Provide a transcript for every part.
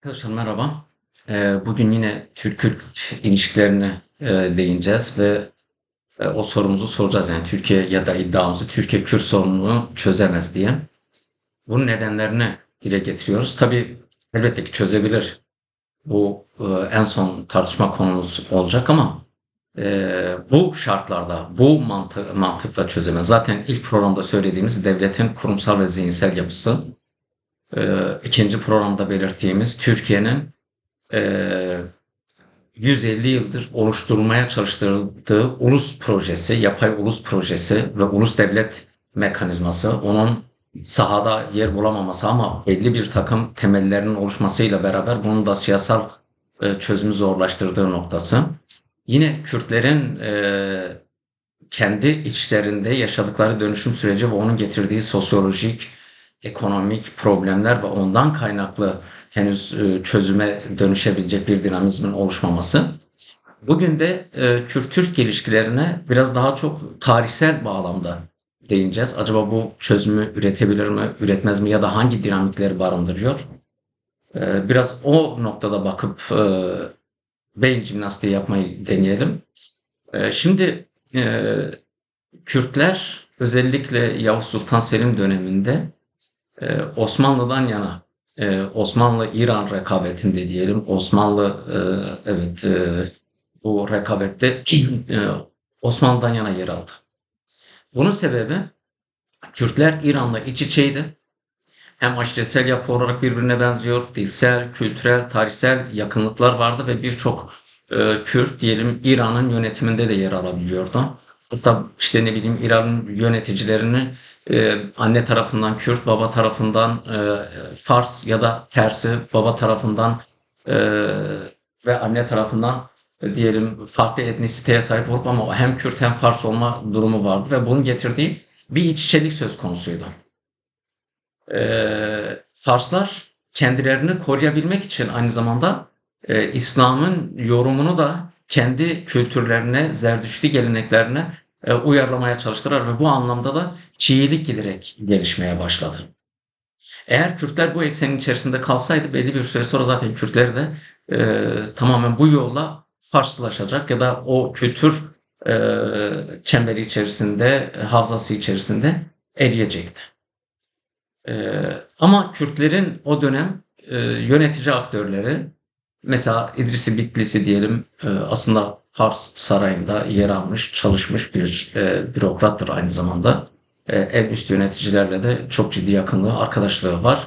Arkadaşlar merhaba. Bugün yine Türk-Kürt ilişkilerine değineceğiz ve o sorumuzu soracağız. Yani Türkiye ya da iddiamızı Türkiye Kürt sorununu çözemez diye. Bunun nedenlerini dile getiriyoruz. Tabii elbette ki çözebilir. Bu en son tartışma konumuz olacak ama bu şartlarda, bu mantıkla çözemez. Zaten ilk programda söylediğimiz devletin kurumsal ve zihinsel yapısı, ikinci programda belirttiğimiz Türkiye'nin eee 150 yıldır oluşturulmaya çalıştırdığı ulus projesi, yapay ulus projesi ve ulus devlet mekanizması, onun sahada yer bulamaması ama belli bir takım temellerinin oluşmasıyla beraber bunun da siyasal çözümü zorlaştırdığı noktası. Yine Kürtlerin kendi içlerinde yaşadıkları dönüşüm süreci ve onun getirdiği sosyolojik, ekonomik problemler ve ondan kaynaklı henüz çözüme dönüşebilecek bir dinamizmin oluşmaması. Bugün de Kürt-Türk ilişkilerine biraz daha çok tarihsel bağlamda değineceğiz. Acaba bu çözümü üretebilir mi, üretmez mi ya da hangi dinamikleri barındırıyor? Biraz o noktada bakıp beyin jimnastiği yapmayı deneyelim. Şimdi Kürtler özellikle Yavuz Sultan Selim döneminde Osmanlı'dan yana, Osmanlı-İran rekabetinde diyelim, Osmanlı evet bu rekabette Osmanlı'dan yana yer aldı. Bunun sebebi Kürtler İran'la iç içeydi. Hem aşiresel yapı olarak birbirine benziyor, dilsel, kültürel, tarihsel yakınlıklar vardı ve birçok Kürt diyelim İran'ın yönetiminde de yer alabiliyordu. Hatta işte ne bileyim İran'ın yöneticilerini anne tarafından Kürt, baba tarafından Fars ya da tersi baba tarafından e, ve anne tarafından diyelim farklı etnisiteye sahip olup ama hem Kürt hem Fars olma durumu vardı ve bunun getirdiği bir iç içelik söz konusuydu. Farslar kendilerini koruyabilmek için aynı zamanda İslam'ın yorumunu da kendi kültürlerine, Zerdüşti geleneklerine uyarlamaya çalıştılar ve bu anlamda da Şiilik giderek gelişmeye başladı. Eğer Kürtler bu eksenin içerisinde kalsaydı belli bir süre sonra zaten Kürtler de tamamen bu yolla Farslaşacak ya da o kültür çemberi içerisinde, havzası içerisinde eriyecekti. Ama Kürtlerin o dönem yönetici aktörleri mesela İdrisi Bitlisi diyelim aslında Fars sarayında yer almış, çalışmış bir bürokrattır aynı zamanda. En üst yöneticilerle de çok ciddi yakınlığı, arkadaşlığı var.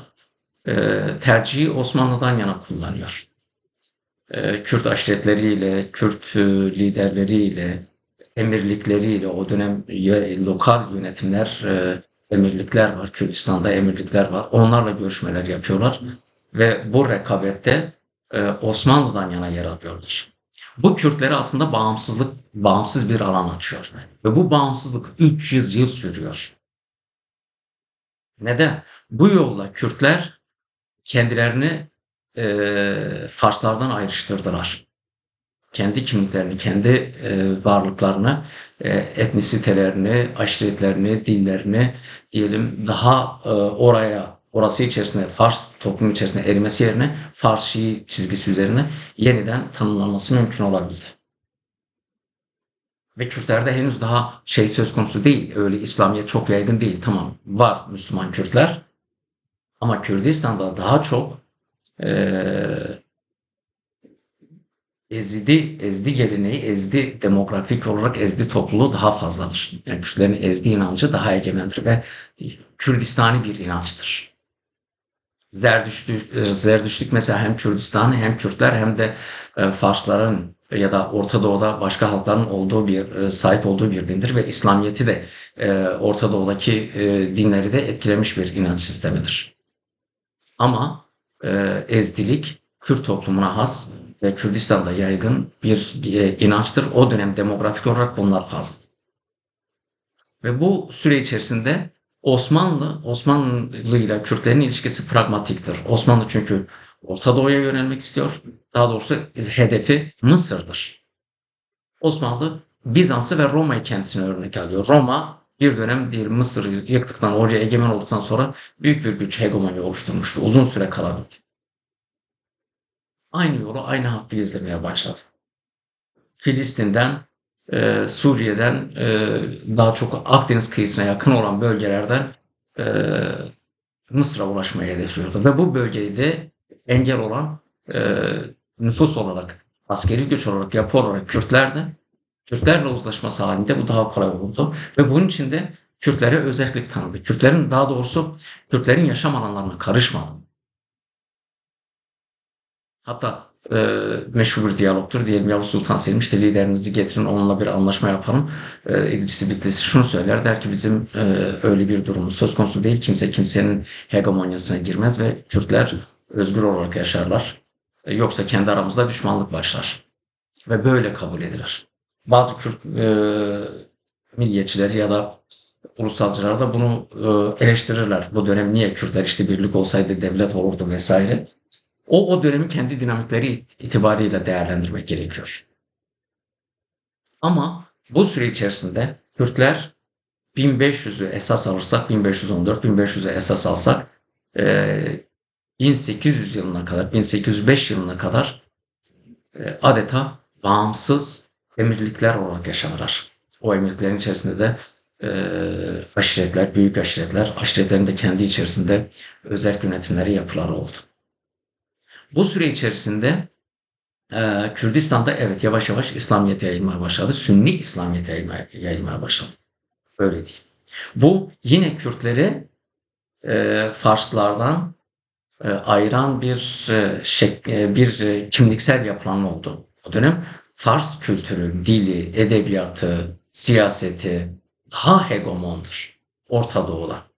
Tercihi Osmanlı'dan yana kullanıyor. Kürt aşiretleriyle, Kürt liderleriyle, emirlikleriyle o dönem lokal yönetimler, emirlikler var. Kürdistan'da emirlikler var. Onlarla görüşmeler yapıyorlar ve bu rekabette Osmanlı'dan yana yer alıyorlar. Bu Kürtlere aslında bağımsız bir alan açıyor. Ve bu bağımsızlık 300 yıl sürüyor. Neden? Bu yolla Kürtler kendilerini Farslardan ayrıştırdılar. Kendi kimliklerini, kendi varlıklarını, etnisitelerini, aşiretlerini, dillerini diyelim daha orası içerisinde Fars toplumu içerisinde erimesi yerine Fars Şii çizgisi üzerine yeniden tanımlanması mümkün olabildi. Ve Kürtlerde henüz daha şey söz konusu değil. Öyle İslamiyet çok yaygın değil. Tamam var Müslüman Kürtler ama Kürdistan'da daha çok eee Ezdi geleneği, Ezdi demografik olarak Ezdi topluluğu daha fazladır. Yani Kürtlerin Ezdi inancı daha egemendir ve Kürdistani bir inançtır. Zerdüştlük mesela hem Kürdistan hem Kürtler hem de Farsların ya da Orta Doğu'da başka halkların sahip olduğu bir dindir ve İslamiyet'i de Orta Doğu'daki dinleri de etkilemiş bir inanç sistemidir. Ama Ezdilik Kürt toplumuna has ve Kürdistan'da yaygın bir inançtır. O dönem demografik olarak bunlar fazla. Ve bu süre içerisinde Osmanlı ile Kürtlerin ilişkisi pragmatiktir. Osmanlı çünkü Orta Doğu'ya yönelmek istiyor. Daha doğrusu hedefi Mısır'dır. Osmanlı Bizans'ı ve Roma'yı kendisine örnek alıyor. Roma bir dönem diyelim Mısır'ı yıktıktan, oraya egemen olduktan sonra büyük bir güç hegemonya oluşturmuştu. Uzun süre kalabildi. aynı yolu, aynı hattı izlemeye başladı. Filistin'den, Suriye'den, daha çok Akdeniz kıyısına yakın olan bölgelerden eee, Mısır'a ulaşmayı hedefliyordu. Ve bu bölgeyi de engel olan nüfus olarak, askeri güç olarak, yapı olarak Kürtlerle uzlaşması halinde bu daha kolay oldu. Ve bunun için de Kürtlere özellik tanıdı. Daha doğrusu Kürtlerin yaşam alanlarına karışmadı. Hatta meşhur bir diyalogtur. Diyelim Yavuz Sultan Selim işte liderinizi getirin onunla bir anlaşma yapalım. İdris Bitlisi şunu söyler der ki bizim öyle bir durumumuz söz konusu değil. Kimse kimsenin hegemonyasına girmez ve Kürtler özgür olarak yaşarlar. Yoksa kendi aramızda düşmanlık başlar. Ve böyle kabul edilir. Bazı Kürt milliyetçileri ya da ulusalcılar da bunu eleştirirler. Bu dönem niye Kürtler işte birlik olsaydı devlet olurdu vesaire. O dönemin kendi dinamikleri itibariyle değerlendirmek gerekiyor. Ama bu süre içerisinde Kürtler 1500'ü esas alırsak, 1514, 1500'ü esas alsak 1800 yılına kadar, 1805 yılına kadar adeta bağımsız emirlikler olarak yaşadılar. O emirliklerin içerisinde de aşiretler, büyük aşiretler, aşiretlerin de kendi içerisinde özerk yönetimleri yapıları oldu. Bu süre içerisinde Kürdistan'da evet yavaş yavaş İslamiyet yayılmaya başladı. Sünni İslamiyet yayılmaya başladı. Öyle değil. Bu yine Kürtleri Farslardan ayıran bir kimliksel yapılanma oldu. O dönem Fars kültürü, dili, edebiyatı, siyaseti daha hegemondur Orta Doğu'da.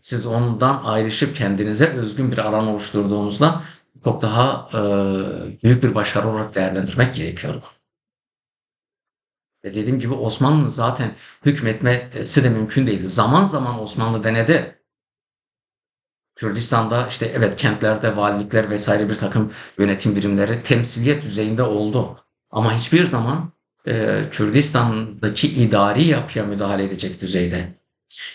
Siz ondan ayrışıp kendinize özgün bir alan oluşturduğunuzda çok daha büyük bir başarı olarak değerlendirmek gerekiyor. Ve dediğim gibi Osmanlı'nın zaten hükmetmesi de mümkün değildi. Zaman zaman Osmanlı denedi. Kürdistan'da işte evet kentlerde valilikler vesaire bir takım yönetim birimleri temsiliyet düzeyinde oldu. Ama hiçbir zaman Kürdistan'daki idari yapıya müdahale edecek düzeyde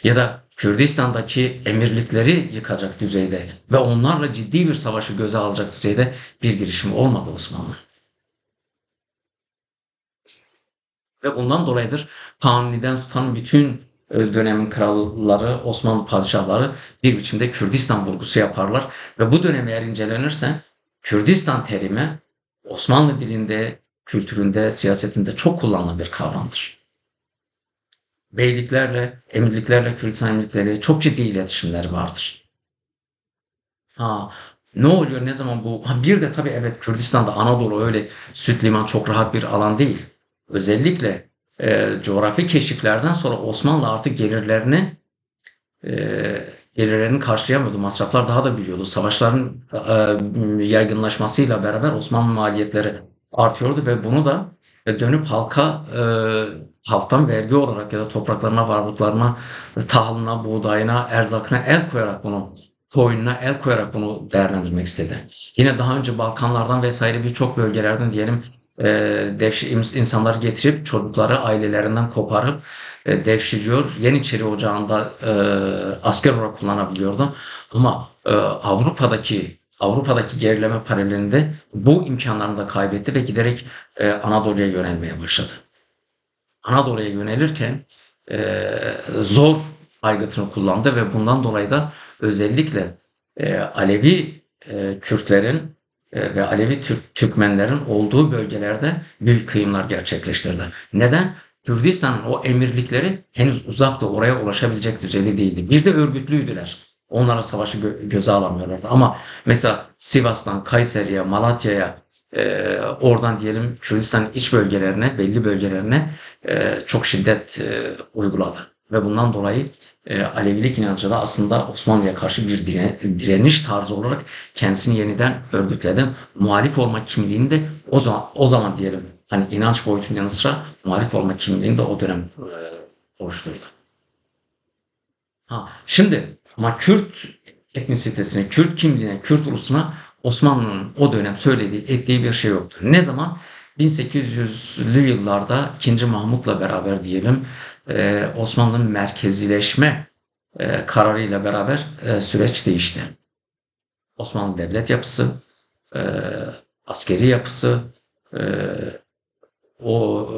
ya da Kürdistan'daki emirlikleri yıkacak düzeyde ve onlarla ciddi bir savaşı göze alacak düzeyde bir girişim olmadı Osmanlı. Ve bundan dolayıdır Kanuni'den tutan bütün dönemin kralları, Osmanlı padişahları bir biçimde Kürdistan vurgusu yaparlar. Ve bu dönem eğer incelenirse Kürdistan terimi Osmanlı dilinde, kültüründe, siyasetinde çok kullanılan bir kavramdır. Beyliklerle, emirliklerle, Kürdistan emirlikleri çok ciddi iletişimler vardır. Ha, ne oluyor ne zaman bu? Ha, bir de tabii evet Kürdistan'da Anadolu öyle süt liman çok rahat bir alan değil. Özellikle coğrafi keşiflerden sonra Osmanlı artık gelirlerini karşılayamıyordu. Masraflar daha da büyüyordu. Savaşların yaygınlaşmasıyla beraber Osmanlı maliyetleri artıyordu ve bunu da dönüp halktan vergi olarak ya da topraklarına, varlıklarına, tahılına, buğdayına, erzakına el koyarak koyununa el koyarak bunu değerlendirmek istedi. Yine daha önce Balkanlardan vesaire birçok bölgelerden diyelim insanları getirip çocukları ailelerinden koparıp devşiriyor. Yeniçeri Ocağı'nda asker olarak kullanabiliyordu. Ama Avrupa'daki gerileme paralelinde bu imkanlarını da kaybetti ve giderek Anadolu'ya yönelmeye başladı. Anadolu'ya yönelirken zor aygıtını kullandı ve bundan dolayı da özellikle Alevi Kürtlerin ve Alevi Türkmenlerin olduğu bölgelerde büyük kıyımlar gerçekleştirdi. Neden? Kürdistan'ın o emirlikleri henüz uzakta oraya ulaşabilecek düzeyde değildi. Bir de örgütlüydüler. Onlara savaşı göze alamıyorlardı. Ama mesela Sivas'tan Kayseri'ye, Malatya'ya, oradan diyelim Kürdistan iç bölgelerine, belli bölgelerine çok şiddet uyguladı. Ve bundan dolayı Alevilik inancı da aslında Osmanlı'ya karşı bir direniş tarzı olarak kendisini yeniden örgütledi. Muhalif olma kimliğini de o zaman diyelim hani inanç boyutunun yanı sıra muhalif olma kimliğini de o dönem oluşturdu. Ha, şimdi ama Kürt etnisitesine, Kürt kimliğine, Kürt ulusuna Osmanlı'nın o dönem ettiği bir şey yoktu. Ne zaman? 1800'lü yıllarda 2. Mahmut'la beraber diyelim Osmanlı'nın merkezileşme kararıyla beraber süreç değişti. Osmanlı devlet yapısı, e, askeri yapısı, e, o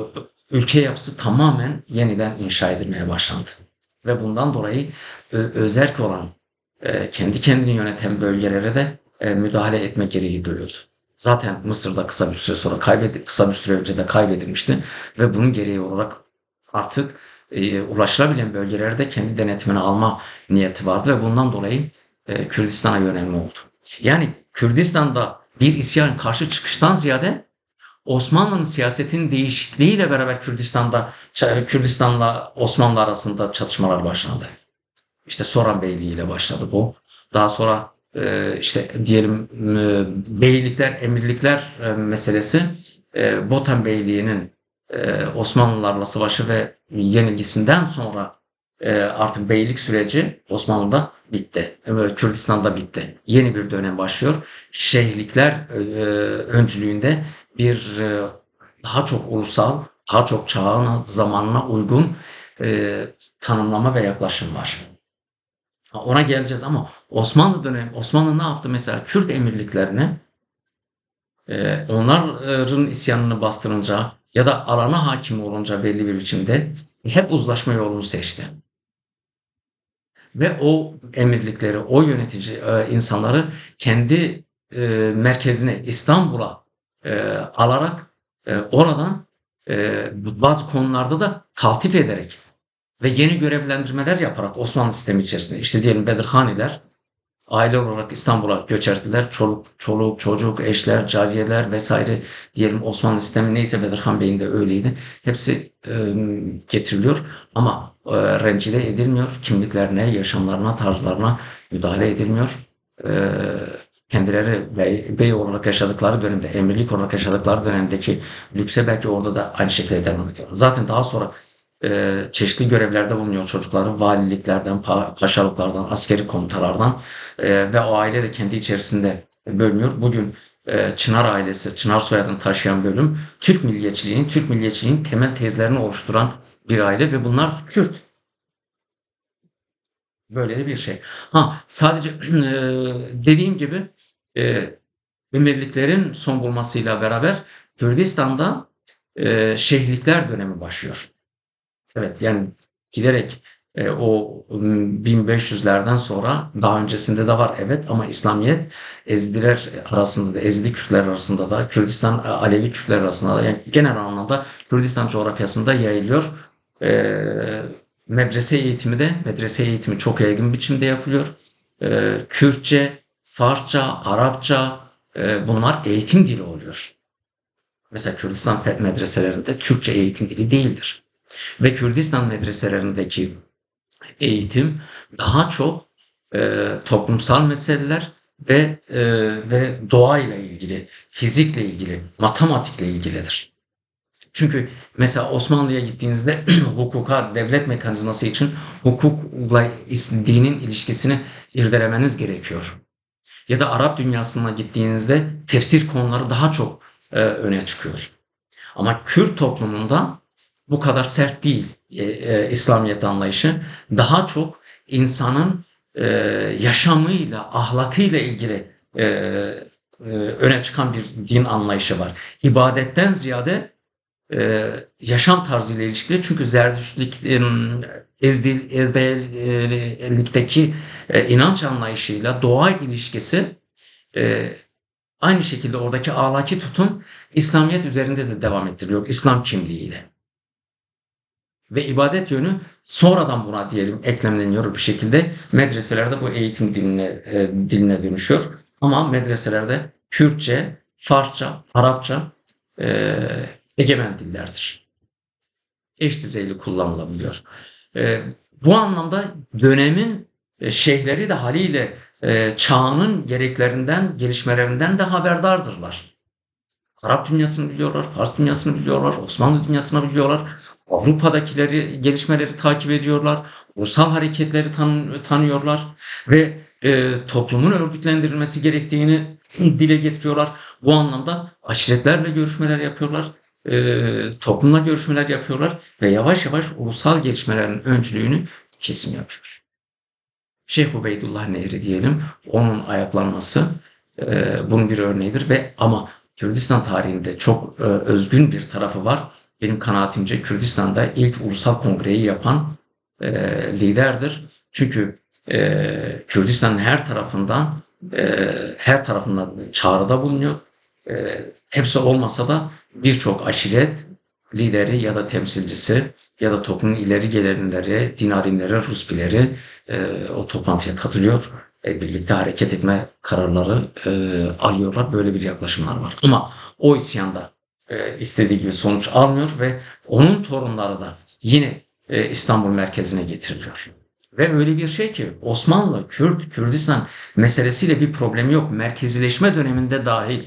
ülke yapısı tamamen yeniden inşa edilmeye başlandı. Ve bundan dolayı özerk olan, kendi kendini yöneten bölgelere de müdahale etme gereği duyuldu. Zaten Mısır'da kısa bir süre sonra kısa bir süre önce de kaybedilmişti ve bunun gereği olarak artık ulaşılabilen bölgelerde kendi denetimine alma niyeti vardı ve bundan dolayı Kürdistan'a yönelme oldu. Yani Kürdistan'da bir isyan karşı çıkıştan ziyade Osmanlı'nın siyasetinin değişikliğiyle beraber Kürdistan'la Osmanlı arasında çatışmalar başladı. İşte Soran Beyliği ile başladı bu. Daha sonra işte diyelim beylikler, emirlikler meselesi Botan Beyliği'nin Osmanlılarla savaşı ve yenilgisinden sonra artık beylik süreci Osmanlı'da bitti. Kürdistan'da bitti. Yeni bir dönem başlıyor. Şeyhlikler öncülüğünde bir daha çok ulusal, daha çok çağına, zamanına uygun tanımlama ve yaklaşım var. Ona geleceğiz ama Osmanlı dönemi, Osmanlı ne yaptı mesela Kürt emirliklerini onların isyanını bastırınca ya da alana hakim olunca belli bir biçimde hep uzlaşma yolunu seçti. Ve o emirlikleri, o yönetici insanları kendi merkezine İstanbul'a alarak oradan bazı konularda da taltif ederek ve yeni görevlendirmeler yaparak Osmanlı sistemi içerisinde işte diyelim Bedirhaniler aile olarak İstanbul'a göç ettiler. Çoluk, çocuk, eşler, cariyeler vesaire diyelim Osmanlı sistemi neyse Bedirhan Bey'in de öyleydi. Hepsi getiriliyor ama rencide edilmiyor. Kimliklerine, yaşamlarına, tarzlarına müdahale edilmiyor. E, Kendileri bey olarak yaşadıkları dönemde, emirlik olarak yaşadıkları dönemdeki lükse belki orada da aynı şekilde devam ediyor. Zaten daha sonra çeşitli görevlerde bulunuyor çocukları. Valiliklerden, paşalıklardan, askeri komutalardan ve o aile de kendi içerisinde bölünüyor. Bugün Çınar ailesi, Çınar soyadını taşıyan bölüm Türk milliyetçiliğinin temel tezlerini oluşturan bir aile ve bunlar Kürt. Böyle de bir şey. Ha, sadece dediğim gibi e, emirliklerin son bulmasıyla beraber Kürdistan'da şeyhlikler dönemi başlıyor. Evet, yani giderek o 1500'lerden sonra daha öncesinde de var evet ama İslamiyet Ezidiler arasında da Ezidi Kürtler arasında da Kürdistan Alevi Kürtler arasında da yani genel anlamda Kürdistan coğrafyasında yayılıyor. E, medrese eğitimi çok yaygın biçimde yapılıyor. Kürtçe, Farsça, Arapça bunlar eğitim dili oluyor. Mesela Kürdistan medreselerinde Türkçe eğitim dili değildir. Ve Kürdistan medreselerindeki eğitim daha çok toplumsal meseleler ve doğayla ilgili, fizikle ilgili, matematikle ilgilidir. Çünkü mesela Osmanlı'ya gittiğinizde hukuka, devlet mekanizması için hukukla dinin ilişkisini irdelemeniz gerekiyor. Ya da Arap dünyasına gittiğinizde tefsir konuları daha çok öne çıkıyor. Ama Kürt toplumunda bu kadar sert değil İslamiyet anlayışı. Daha çok insanın yaşamıyla, ahlakıyla ilgili öne çıkan bir din anlayışı var. İbadetten ziyade yaşam tarzıyla ilişkili. Çünkü Zerdüştlük, Ezdelikteki inanç anlayışıyla doğa ilişkisi aynı şekilde oradaki ahlaki tutum İslamiyet üzerinde de devam ettiriliyor. İslam kimliğiyle. Ve ibadet yönü sonradan buna diyelim eklemleniyor bir şekilde. Medreselerde bu eğitim diline dönüşüyor. Ama medreselerde Kürtçe, Farsça, Arapça egemen dillerdir. Eş düzeyli kullanılabiliyor. Bu anlamda dönemin şeyhleri de haliyle çağının gereklerinden, gelişmelerinden de haberdardırlar. Arap dünyasını biliyorlar, Fars dünyasını biliyorlar, Osmanlı dünyasını biliyorlar. Avrupa'dakileri, gelişmeleri takip ediyorlar. Ulusal hareketleri tanıyorlar ve toplumun örgütlendirilmesi gerektiğini dile getiriyorlar. Bu anlamda aşiretlerle görüşmeler yapıyorlar. Toplumla görüşmeler yapıyorlar ve yavaş yavaş ulusal gelişmelerin öncülüğünü kesim yapıyor. Şeyh Ubeydullah Nehri diyelim, onun ayaklanması bunun bir örneğidir ve ama Kürdistan tarihinde çok özgün bir tarafı var. Benim kanaatimce Kürdistan'da ilk ulusal kongreyi yapan liderdir. Çünkü Kürdistan'ın her tarafından çağrıda bulunuyor. Hepsi olmasa da birçok aşiret lideri ya da temsilcisi ya da toplumun ileri gelenleri, din alimleri, Rusbileri o toplantıya katılıyor. Birlikte hareket etme kararları alıyorlar. Böyle bir yaklaşımlar var. Ama o isyanda istediği gibi sonuç almıyor ve onun torunları da yine İstanbul merkezine getiriliyor. Ve öyle bir şey ki Osmanlı, Kürt, Kürdistan meselesiyle bir problemi yok. Merkezileşme döneminde dahil.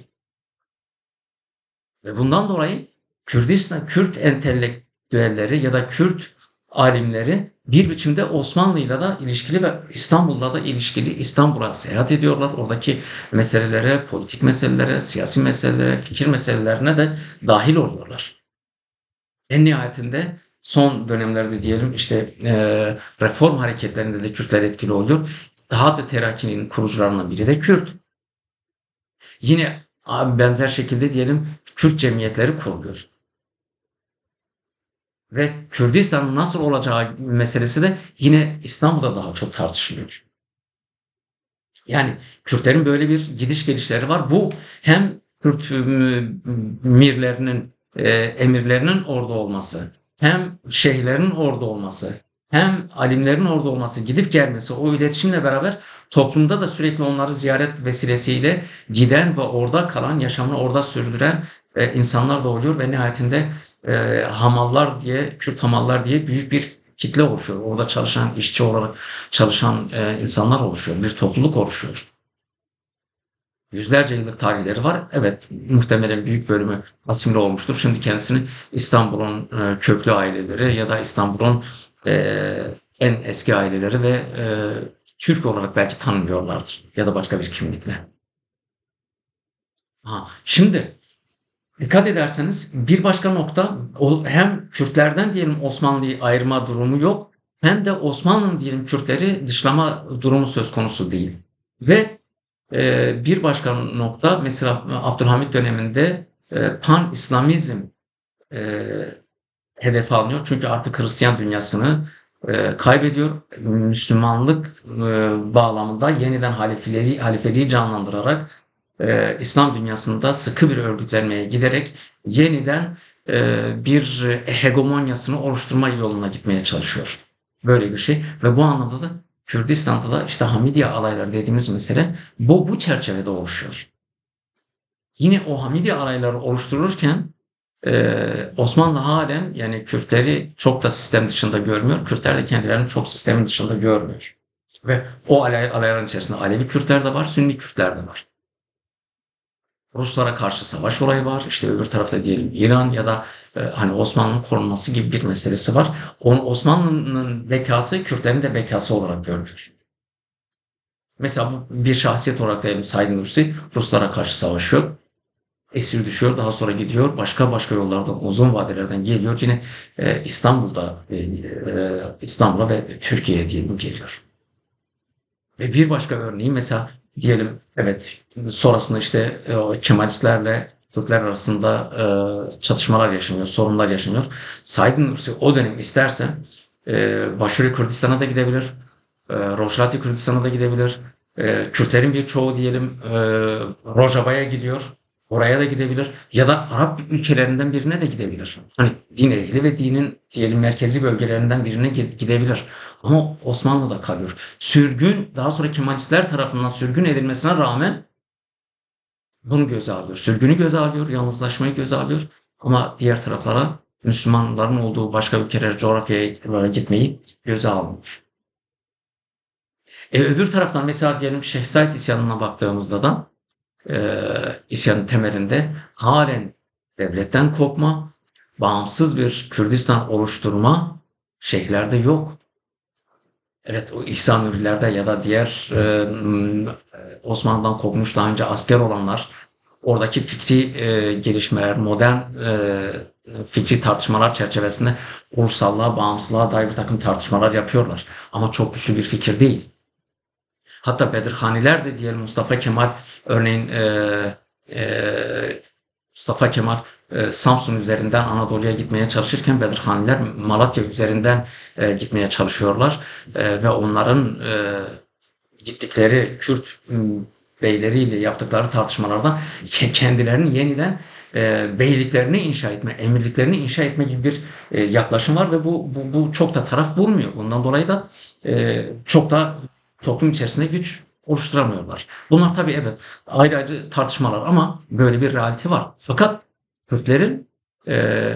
Ve bundan dolayı Kürt entelektüelleri ya da Kürt alimleri bir biçimde Osmanlı'yla da ilişkili ve İstanbul'la da ilişkili İstanbul'a seyahat ediyorlar. Oradaki meselelere, politik meselelere, siyasi meselelere, fikir meselelerine de dahil oluyorlar. En nihayetinde son dönemlerde diyelim işte reform hareketlerinde de Kürtler etkili oluyor. Daha da Terakki'nin kurucularından biri de Kürt. Yine benzer şekilde diyelim Kürt cemiyetleri kuruluyor. Ve Kürdistan'ın nasıl olacağı meselesi de yine İstanbul'da daha çok tartışılıyor. Yani Kürtlerin böyle bir gidiş gelişleri var. Bu hem Kürt mirlerinin, emirlerinin orada olması, hem şeyhlerin orada olması, hem alimlerin orada olması, gidip gelmesi, o iletişimle beraber toplumda da sürekli onları ziyaret vesilesiyle giden ve orada kalan, yaşamını orada sürdüren insanlar da oluyor ve nihayetinde hamallar diye, Kürt hamallar diye büyük bir kitle oluşuyor. Orada çalışan, işçi olarak çalışan insanlar oluşuyor. Bir topluluk oluşuyor. Yüzlerce yıllık tarihleri var. Evet, muhtemelen büyük bölümü asimile olmuştur. Şimdi kendisini İstanbul'un köklü aileleri ya da İstanbul'un e, en eski aileleri ve Türk olarak belki tanımıyorlardır. Ya da başka bir kimlikle. Şimdi dikkat ederseniz bir başka nokta hem Kürtlerden diyelim Osmanlı'yı ayırma durumu yok hem de Osmanlı'nın diyelim Kürtleri dışlama durumu söz konusu değil. Ve bir başka nokta mesela Abdülhamit döneminde pan-İslamizm e, hedefe alınıyor. Çünkü artık Hristiyan dünyasını kaybediyor. Müslümanlık bağlamında yeniden halifeliği canlandırarak İslam dünyasında sıkı bir örgütlenmeye giderek yeniden bir hegemonyasını oluşturma yoluna gitmeye çalışıyor. Böyle bir şey ve bu anlamda da Kürdistan'da da işte Hamidiye alayları dediğimiz mesele bu çerçevede oluşuyor. Yine o Hamidiye alayları oluştururken Osmanlı halen yani Kürtleri çok da sistem dışında görmüyor. Kürtler de kendilerini çok sistemin dışında görmüyor. Ve o alayların içerisinde Alevi Kürtler de var, Sünni Kürtler de var. Ruslara karşı savaş olayı var. İşte öbür tarafta diyelim İran ya da hani Osmanlı'nın korunması gibi bir meselesi var. Osmanlı'nın bekası Kürtlerin de bekası olarak görülür. Mesela bu bir şahsiyet olarak diyelim Said Nursi Ruslara karşı savaşıyor. Esir düşüyor. Daha sonra gidiyor. Başka yollardan, uzun vadelerden geliyor. Yine İstanbul'a ve Türkiye'ye diyelim geliyor. Ve bir başka örneği mesela diyelim evet sonrasında işte Kemalistlerle Türkler arasında çatışmalar yaşanıyor, sorunlar yaşanıyor. Said Nursi o dönem isterse Başarı Kürdistan'a da gidebilir, Rojava Kürdistan'a da gidebilir. Kürtlerin birçoğu diyelim Rojava'ya gidiyor. Oraya da gidebilir ya da Arap ülkelerinden birine de gidebilir. Hani din ehli ve dinin diyelim merkezi bölgelerinden birine gidebilir. Ama Osmanlı'da kalıyor. Daha sonra Kemalistler tarafından sürgün edilmesine rağmen bunu göze alıyor. Sürgünü göze alıyor, yalnızlaşmayı göze alıyor. Ama diğer taraflara Müslümanların olduğu başka ülkelere, coğrafyaya gitmeyi göze almıyor. Öbür taraftan mesela diyelim Şeyh Said isyanına baktığımızda da isyanın temelinde halen devletten kopma, bağımsız bir Kürdistan oluşturma şeyhlerde yok. Evet o İhsan Nuri'lerde ya da diğer Osmanlı'dan kopmuş daha önce asker olanlar oradaki fikri gelişmeler, modern fikri tartışmalar çerçevesinde ulusallığa, bağımsızlığa dair bir takım tartışmalar yapıyorlar. Ama çok güçlü bir fikir değil. Hatta Bedirhaniler de diyelim Mustafa Kemal örneğin Mustafa Kemal Samsun üzerinden Anadolu'ya gitmeye çalışırken Bedirhaniler Malatya üzerinden gitmeye çalışıyorlar. Ve onların gittikleri Kürt beyleriyle yaptıkları tartışmalarda kendilerinin yeniden beyliklerini inşa etme, emirliklerini inşa etme gibi bir yaklaşım var ve bu çok da taraf bulmuyor. Bundan dolayı da çok da toplum içerisinde güç oluşturamıyorlar. Bunlar tabii evet ayrı ayrı tartışmalar ama böyle bir realite var. Fakat Kürtlerin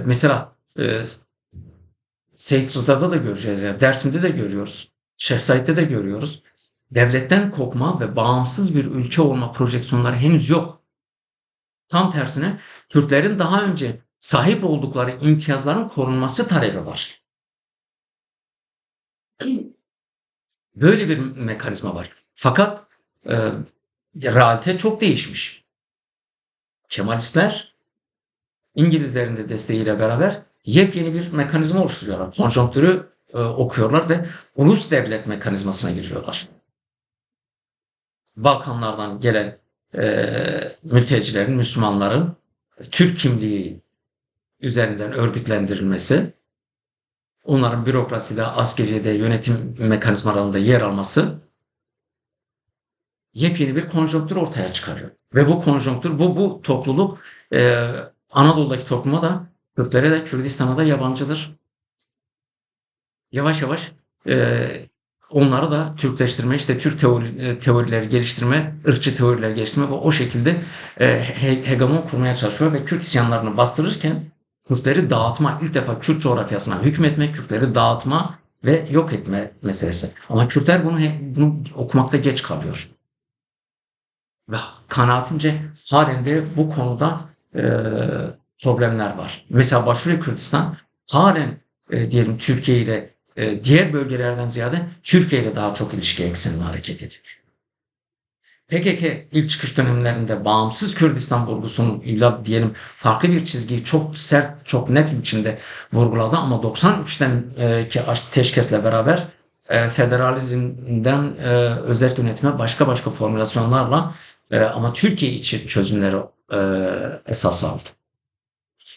mesela Seyit Rıza'da da göreceğiz ya, Dersim'de de görüyoruz, Şeyh Said'de de görüyoruz. Devletten kopma ve bağımsız bir ülke olma projeksiyonları henüz yok. Tam tersine Kürtlerin daha önce sahip oldukları imtiyazların korunması talebi var. Böyle bir mekanizma var. Fakat realite çok değişmiş. Kemalistler İngilizlerin de desteğiyle beraber yepyeni bir mekanizma oluşturuyorlar. Konjonktürü okuyorlar ve ulus devlet mekanizmasına giriyorlar. Balkanlardan gelen mültecilerin, Müslümanların Türk kimliği üzerinden örgütlendirilmesi, onların bürokraside, askeriyede, yönetim mekanizmalarında yer alması yepyeni bir konjonktür ortaya çıkarıyor. Ve bu konjonktür, bu topluluk Anadolu'daki topluma da, Kürtlere de, Kürdistan'a da yabancıdır. Yavaş yavaş onları da Türkleştirme, işte Türk teorileri geliştirme, ırkçı teoriler geliştirme ve o şekilde hegemon kurmaya çalışıyor ve Kürt isyanlarını bastırırken Kürtleri dağıtma, ilk defa Kürt coğrafyasına hükmetme, Kürtleri dağıtma ve yok etme meselesi. Ama Kürtler bunu okumakta geç kalıyor. Ve kanaatimce halen de bu konuda problemler var. Mesela Başarı Kürdistan halen diyelim Türkiye ile diğer bölgelerden ziyade Türkiye ile daha çok ilişki ekseninde hareket ediyor. PKK ilk çıkış dönemlerinde bağımsız Kürdistan vurgusunuyla diyelim farklı bir çizgiyi çok sert, çok net bir biçimde vurguladı ama 93'ten ki ateşkesle beraber federalizmden özerk yönetime başka formülasyonlarla ama Türkiye için çözümleri esas aldı.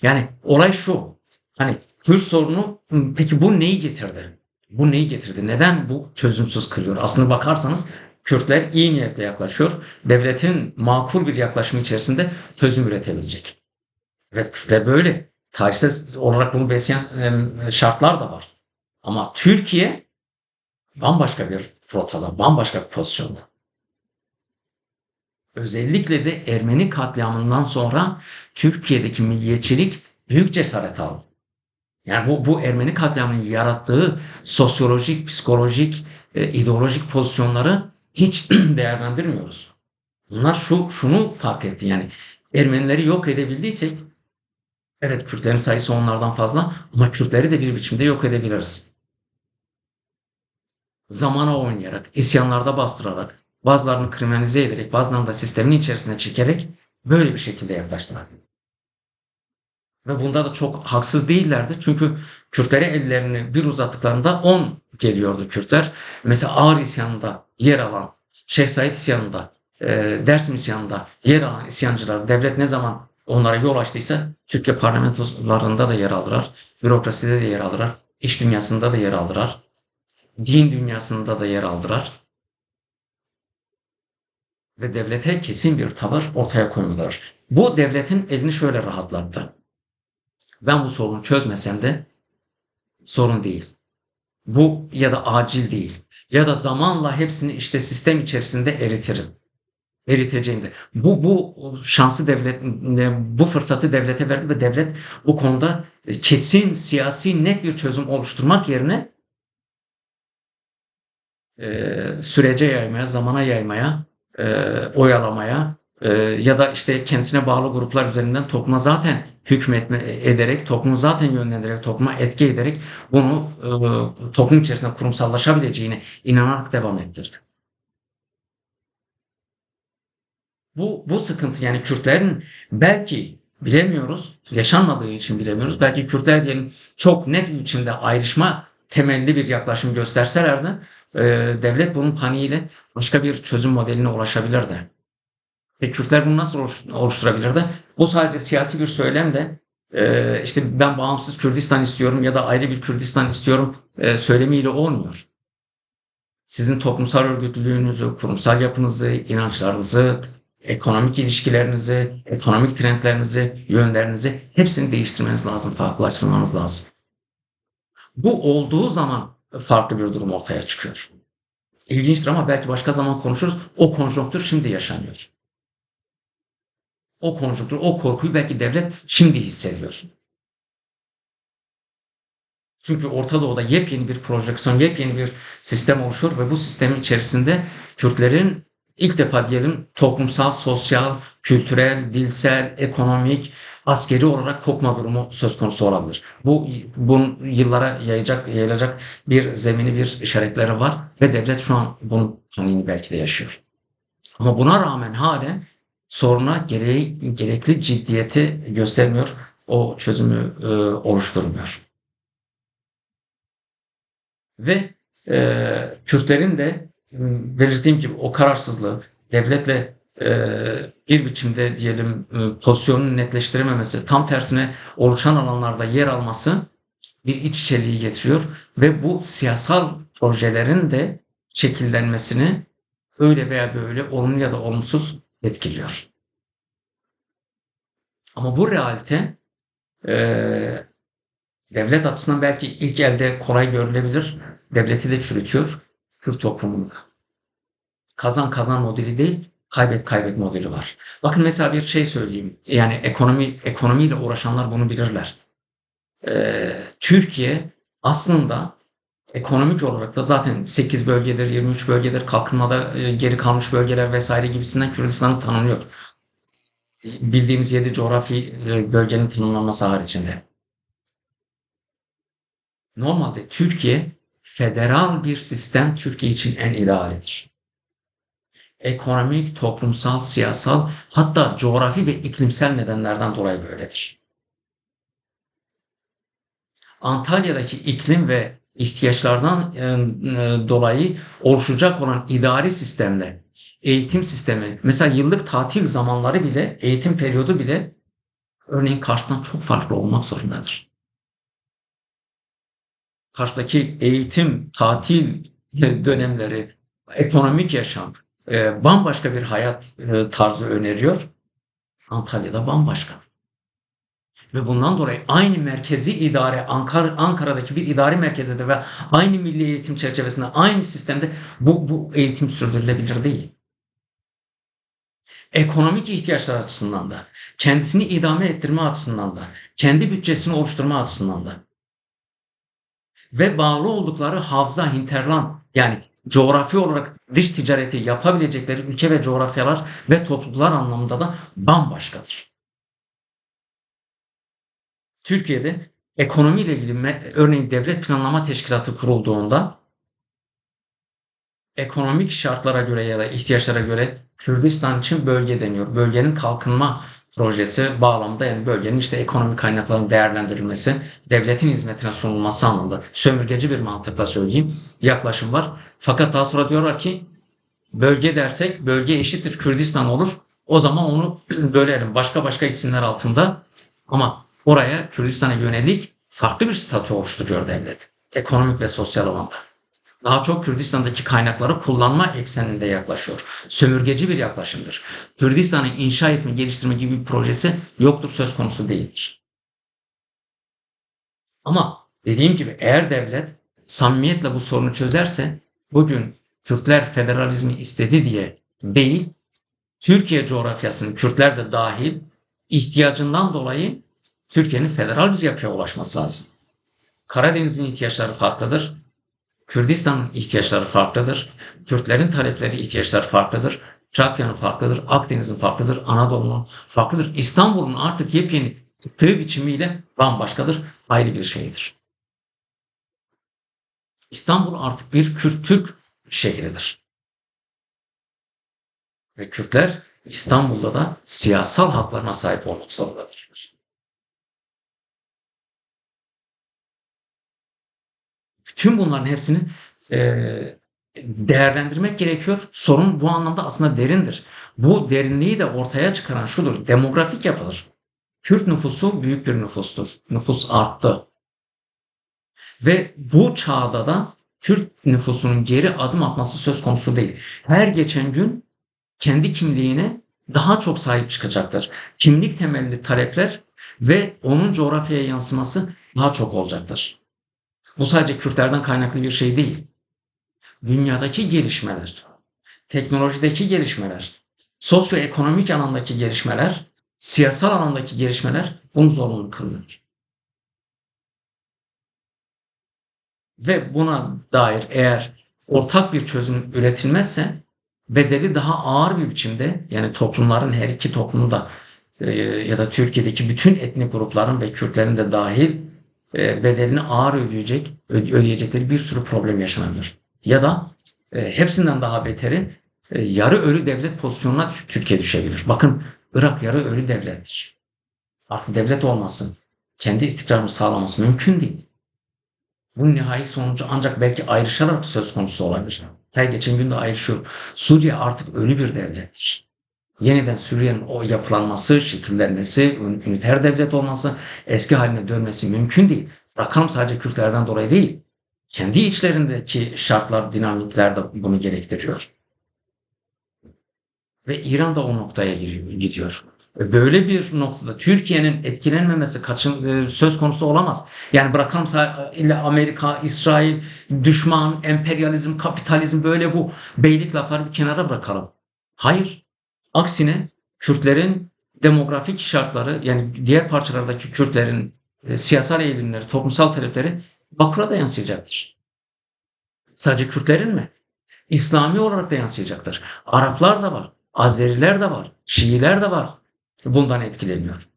Yani olay şu, hani Kürt sorunu peki bu neyi getirdi? Bu neyi getirdi? Neden bu çözümsüz kılıyor? Aslında bakarsanız Kürtler iyi niyetle yaklaşıyor. Devletin makul bir yaklaşımı içerisinde çözüm üretebilecek. Evet Kürtler böyle. Tarihsel olarak bunu besleyen şartlar da var. Ama Türkiye bambaşka bir rotada, bambaşka bir pozisyonda. Özellikle de Ermeni katliamından sonra Türkiye'deki milliyetçilik büyük cesaret aldı. Yani bu Ermeni katliamının yarattığı sosyolojik, psikolojik, ideolojik pozisyonları hiç değerlendirmiyoruz. Bunlar şunu fark etti yani Ermenileri yok edebildiysek evet Kürtlerin sayısı onlardan fazla ama Kürtleri de bir biçimde yok edebiliriz. Zamana oynayarak, isyanlarda bastırarak, bazılarını kriminalize ederek, bazılarını da sistemin içerisine çekerek böyle bir şekilde yaklaştılar. Ve bunda da çok haksız değillerdi. Çünkü Kürtlere ellerini bir uzattıklarında 10 geliyordu Kürtler. Mesela Ağrı isyanında yer alan, Şeyh Said isyanında, Dersim isyanında yer alan isyancılar devlet ne zaman onlara yol açtıysa Türkiye parlamentolarında da yer aldılar. Bürokraside de yer aldılar. İş dünyasında da yer aldılar. Din dünyasında da yer aldılar. Ve devlete kesin bir tavır ortaya koymadılar. Bu devletin elini şöyle rahatlattı. Ben bu sorunu çözmesem de sorun değil. Bu ya da acil değil. Ya da zamanla hepsini işte sistem içerisinde eritirim. Eriteceğim de. Bu şansı devlet, bu fırsatı devlete verdi ve devlet bu konuda kesin siyasi net bir çözüm oluşturmak yerine sürece yaymaya, zamana yaymaya, oyalamaya ya da işte kendisine bağlı gruplar üzerinden topluma zaten hükmetme ederek, toplumu zaten yönlendirerek, topluma etki ederek bunu toplum içerisinde kurumsallaşabileceğine inanarak devam ettirdi. Bu sıkıntı yani Kürtlerin belki bilemiyoruz, yaşanmadığı için bilemiyoruz. Belki Kürtler diyelim çok net bir biçimde ayrışma temelli bir yaklaşım gösterselerdi devlet bunun paniğiyle başka bir çözüm modeline ulaşabilirdi. Ve Kürtler bunu nasıl oluşturabilirdi? Bu sadece siyasi bir söylemle işte ben bağımsız Kürdistan istiyorum ya da ayrı bir Kürdistan istiyorum söylemiyle olmuyor. Sizin toplumsal örgütlülüğünüzü, kurumsal yapınızı, inançlarınızı, ekonomik ilişkilerinizi, ekonomik trendlerinizi, yönlerinizi hepsini değiştirmeniz lazım, farklılaştırmanız lazım. Bu olduğu zaman farklı bir durum ortaya çıkıyor. İlginçtir ama belki başka zaman konuşuruz. O konjonktür şimdi yaşanıyor. O konjonktür, o korkuyu belki devlet şimdi hissediyor. Çünkü Orta Doğu'da yepyeni bir projeksiyon, yepyeni bir sistem oluşuyor ve bu sistemin içerisinde Kürtlerin ilk defa diyelim toplumsal, sosyal, kültürel, dilsel, ekonomik, askeri olarak kopma durumu söz konusu olabilir. Bunun yıllara yayılacak bir zemini, bir işaretleri var ve devlet şu an bunun paniğini belki de yaşıyor. Ama buna rağmen halen soruna gerekli ciddiyeti göstermiyor, o çözümü oluşturmuyor. Ve Kürtlerin de belirttiğim gibi o kararsızlığı, devletle bir biçimde diyelim pozisyonunu netleştirememesi, tam tersine oluşan alanlarda yer alması bir iç içeliği getiriyor ve bu siyasal projelerin de şekillenmesini öyle veya böyle olumlu ya da olumsuz etkiliyor. Ama bu realite e, devlet açısından belki ilk elde kolay görülebilir. Devleti de çürütüyor Kürt toplumunda. Kazan kazan modeli değil, kaybet kaybet modeli var. Bakın mesela bir şey söyleyeyim. Yani ekonomiyle uğraşanlar bunu bilirler. Türkiye aslında ekonomik olarak da zaten 8 bölgedir, 23 bölgedir, kalkınmada geri kalmış bölgeler vesaire gibisinden Kürdistan'ı tanınıyor. Bildiğimiz 7 coğrafi bölgenin tanımlanması haricinde. Normalde Türkiye federal bir sistem Türkiye için en idealidir. Ekonomik, toplumsal, siyasal hatta coğrafi ve iklimsel nedenlerden dolayı böyledir. Antalya'daki iklim ve ihtiyaçlardan dolayı oluşacak olan idari sistemle eğitim sistemi, mesela yıllık tatil zamanları bile, eğitim periyodu bile örneğin Kars'tan çok farklı olmak zorundadır. Kars'taki eğitim, tatil dönemleri, ekonomik yaşam bambaşka bir hayat tarzı öneriyor. Antalya'da bambaşka. Ve bundan dolayı aynı merkezi idare, Ankara'daki bir idari merkezde ve aynı milli eğitim çerçevesinde, aynı sistemde bu eğitim sürdürülebilir değil. Ekonomik ihtiyaçlar açısından da, kendisini idame ettirme açısından da, kendi bütçesini oluşturma açısından da ve bağlı oldukları havza, hinterland yani coğrafi olarak dış ticareti yapabilecekleri ülke ve coğrafyalar ve topluluklar anlamında da bambaşkadır. Türkiye'de ekonomiyle ilgili örneğin devlet planlama teşkilatı kurulduğunda ekonomik şartlara göre ya da ihtiyaçlara göre Kürdistan için bölge deniyor. Bölgenin kalkınma projesi bağlamında yani bölgenin işte ekonomik kaynakların değerlendirilmesi, devletin hizmetine sunulması anlamında sömürgeci bir mantıkla söyleyeyim yaklaşım var. Fakat daha sonra diyorlar ki bölge dersek bölge eşittir Kürdistan olur. O zaman onu bölerim başka başka isimler altında ama oraya Kürdistan'a yönelik farklı bir statü oluşturuyor devlet. Ekonomik ve sosyal alanda. Daha çok Kürdistan'daki kaynakları kullanma ekseninde yaklaşıyor. Sömürgeci bir yaklaşımdır. Kürdistan'ı inşa etme, geliştirme gibi bir projesi yoktur, söz konusu değildir. Ama dediğim gibi eğer devlet samimiyetle bu sorunu çözerse bugün Kürtler federalizmi istedi diye değil, Türkiye coğrafyasının Kürtler de dahil ihtiyacından dolayı Türkiye'nin federal bir yapıya ulaşması lazım. Karadeniz'in ihtiyaçları farklıdır. Kürdistan'ın ihtiyaçları farklıdır. Kürtlerin talepleri, ihtiyaçları farklıdır. Trakya'nın farklıdır. Akdeniz'in farklıdır. Anadolu'nun farklıdır. İstanbul'un artık yepyeni tığı biçimiyle bambaşkadır. Ayrı bir şeydir. İstanbul artık bir Kürt-Türk şehridir. Ve Kürtler İstanbul'da da siyasal haklarına sahip olmak zorundadırlar. Tüm bunların hepsini değerlendirmek gerekiyor. Sorun bu anlamda aslında derindir. Bu derinliği de ortaya çıkaran şudur: demografik yapıdır. Kürt nüfusu büyük bir nüfustur. Nüfus arttı. Ve bu çağda da Kürt nüfusunun geri adım atması söz konusu değil. Her geçen gün kendi kimliğine daha çok sahip çıkacaktır. Kimlik temelli talepler ve onun coğrafyaya yansıması daha çok olacaktır. Bu sadece Kürtlerden kaynaklı bir şey değil. Dünyadaki gelişmeler, teknolojideki gelişmeler, sosyoekonomik alandaki gelişmeler, siyasal alandaki gelişmeler bunu zorunlu kılıyor. Ve buna dair eğer ortak bir çözüm üretilmezse bedeli daha ağır bir biçimde, yani toplumların, her iki toplumda ya da Türkiye'deki bütün etnik grupların ve Kürtlerin de dahil bedelini ağır ödeyecekleri bir sürü problem yaşanabilir. Ya da hepsinden daha beteri, yarı ölü devlet pozisyonuna Türkiye düşebilir. Bakın, Irak yarı ölü devlettir. Artık devlet olması, kendi istikrarını sağlaması mümkün değil. Bu nihai sonucu ancak belki ayrışarak söz konusu olabilir. Her geçen gün de ayrışıyor. Suriye artık ölü bir devlettir. Yeniden Suriye'nin o yapılanması, şekillenmesi, üniter devlet olması, eski haline dönmesi mümkün değil. Rakam sadece Kürtlerden dolayı değil. Kendi içlerindeki şartlar, dinamikler de bunu gerektiriyor. Ve İran da o noktaya gidiyor. Böyle bir noktada Türkiye'nin etkilenmemesi söz konusu olamaz. Yani bırakalım ile Amerika, İsrail, düşman, emperyalizm, kapitalizm, böyle bu beylik lafları bir kenara bırakalım. Hayır. Aksine Kürtlerin demografik şartları, yani diğer parçalardaki Kürtlerin siyasal eğilimleri, toplumsal talepleri Bakur'a da yansıyacaktır. Sadece Kürtlerin mi? İslami olarak da yansıyacaktır. Araplar da var, Azeriler de var, Şiiler de var. Bundan etkileniyor.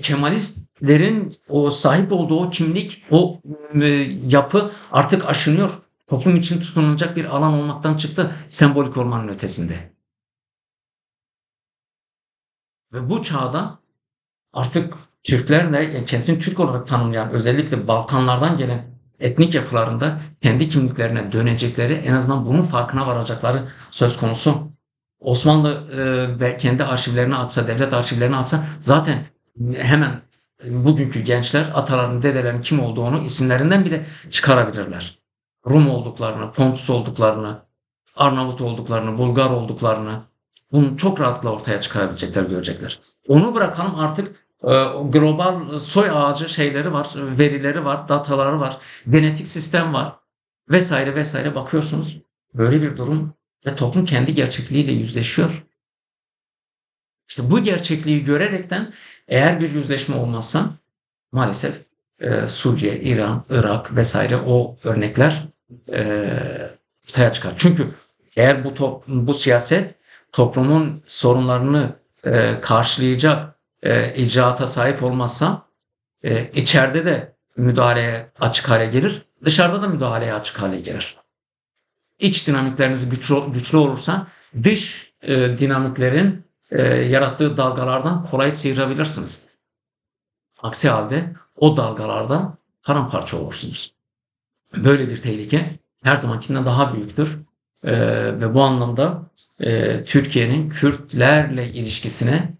Kemalistlerin o sahip olduğu o kimlik, o e, yapı artık aşınıyor. Toplum için tutunulacak bir alan olmaktan çıktı, sembolik olmanın ötesinde. Ve bu çağda artık Türkler de kendisini Türk olarak tanımlayan, özellikle Balkanlardan gelen etnik yapılarında kendi kimliklerine dönecekleri, en azından bunun farkına varacakları söz konusu. Osmanlı ve kendi arşivlerini açsa, devlet arşivlerini açsa zaten hemen bugünkü gençler atalarının, dedelerinin kim olduğunu isimlerinden bile çıkarabilirler. Rum olduklarını, Pontus olduklarını, Arnavut olduklarını, Bulgar olduklarını, bunu çok rahatlıkla ortaya çıkarabilecekler, görecekler. Onu bırakalım, artık global soy ağacı şeyleri var, verileri var, dataları var, genetik sistem var vesaire vesaire, bakıyorsunuz. Böyle bir durum ve toplum kendi gerçekliğiyle yüzleşiyor. İşte bu gerçekliği görerekten eğer bir yüzleşme olmazsa maalesef Suriye, İran, Irak vesaire, o örnekler ortaya çıkar. Çünkü eğer bu siyaset toplumun sorunlarını karşılayacak icraata sahip olmazsa içeride de müdahaleye açık hale gelir, dışarıda da müdahaleye açık hale gelir. İç dinamikleriniz güçlü olursa dış dinamiklerin yarattığı dalgalardan kolay sıyırabilirsiniz. Aksi halde o dalgalarda paramparça olursunuz. Böyle bir tehlike her zamankinden daha büyüktür. Ve bu anlamda Türkiye'nin Kürtlerle ilişkisine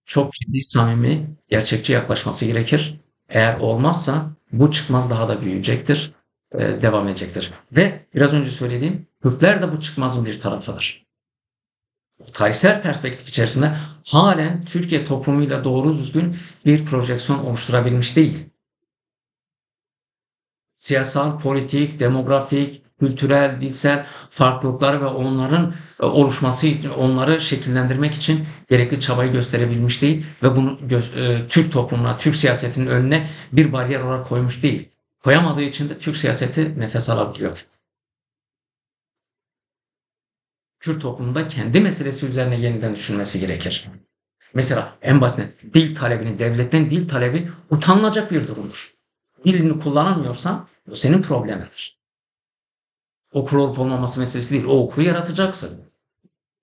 çok ciddi, samimi, gerçekçi yaklaşması gerekir. Eğer olmazsa bu çıkmaz daha da büyüyecektir, devam edecektir. Ve biraz önce söylediğim, Kürtler de bu çıkmazın bir tarafıdır. Tarihsel perspektif içerisinde halen Türkiye toplumuyla doğru düzgün bir projeksiyon oluşturabilmiş değil. Siyasal, politik, demografik, kültürel, dilsel farklılıkları ve onların oluşması için, onları şekillendirmek için gerekli çabayı gösterebilmiş değil ve bunu Türk toplumuna, Türk siyasetinin önüne bir bariyer olarak koymuş değil. Koyamadığı için de Türk siyaseti nefes alabiliyor. Kürt toplumunda kendi meselesi üzerine yeniden düşünmesi gerekir. Mesela en basit, dil talebini, devletten dil talebi utanılacak bir durumdur. Dilini kullanamıyorsan bu senin problemindir. Okul olup olmaması meselesi değil. O okulu yaratacaksın.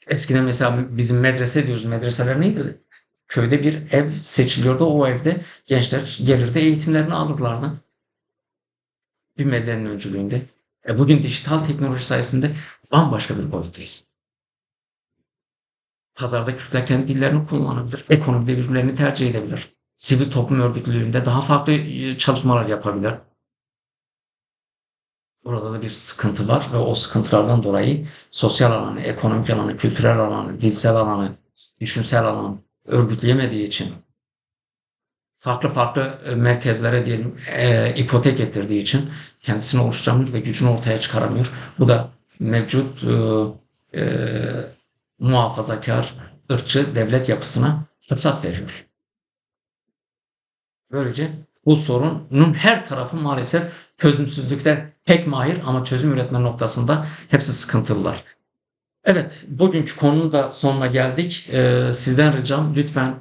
Eskiden mesela bizim medrese diyoruz. Medreseler neydi? Köyde bir ev seçiliyordu. O evde gençler gelirdi, eğitimlerini alırlardı. Bimellerin öncülüğünde. Bugün dijital teknoloji sayesinde bambaşka bir boyuttayız. Pazarda Kürtler kendi dillerini kullanabilir. Ekonomide birbirlerini tercih edebilir. Sivil toplum örgütlülüğünde daha farklı çalışmalar yapabilir. Burada da bir sıkıntı var ve o sıkıntılardan dolayı sosyal alanı, ekonomik alanı, kültürel alanı, dilsel alanı, düşünsel alanı örgütleyemediği için farklı farklı merkezlere diyelim ipotek ettirdiği için kendisini oluşturamıyor ve gücünü ortaya çıkaramıyor. Bu da mevcut e, muhafazakar, ırkçı devlet yapısına fırsat veriyor. Böylece bu sorunun her tarafı maalesef çözümsüzlükte pek mahir ama çözüm üretme noktasında hepsi sıkıntılılar. Evet, bugünkü konunun da sonuna geldik. Sizden ricam lütfen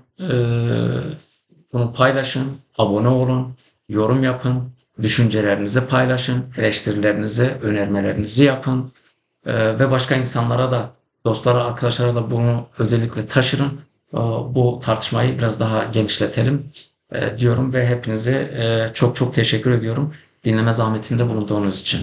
bunu paylaşın, abone olun, yorum yapın, düşüncelerinizi paylaşın, eleştirilerinizi, önermelerinizi yapın. Ve başka insanlara da, dostlara, arkadaşlara da bunu özellikle taşırın. Bu tartışmayı biraz daha genişletelim diyorum ve hepinize çok çok teşekkür ediyorum dinleme zahmetinde bulunduğunuz için.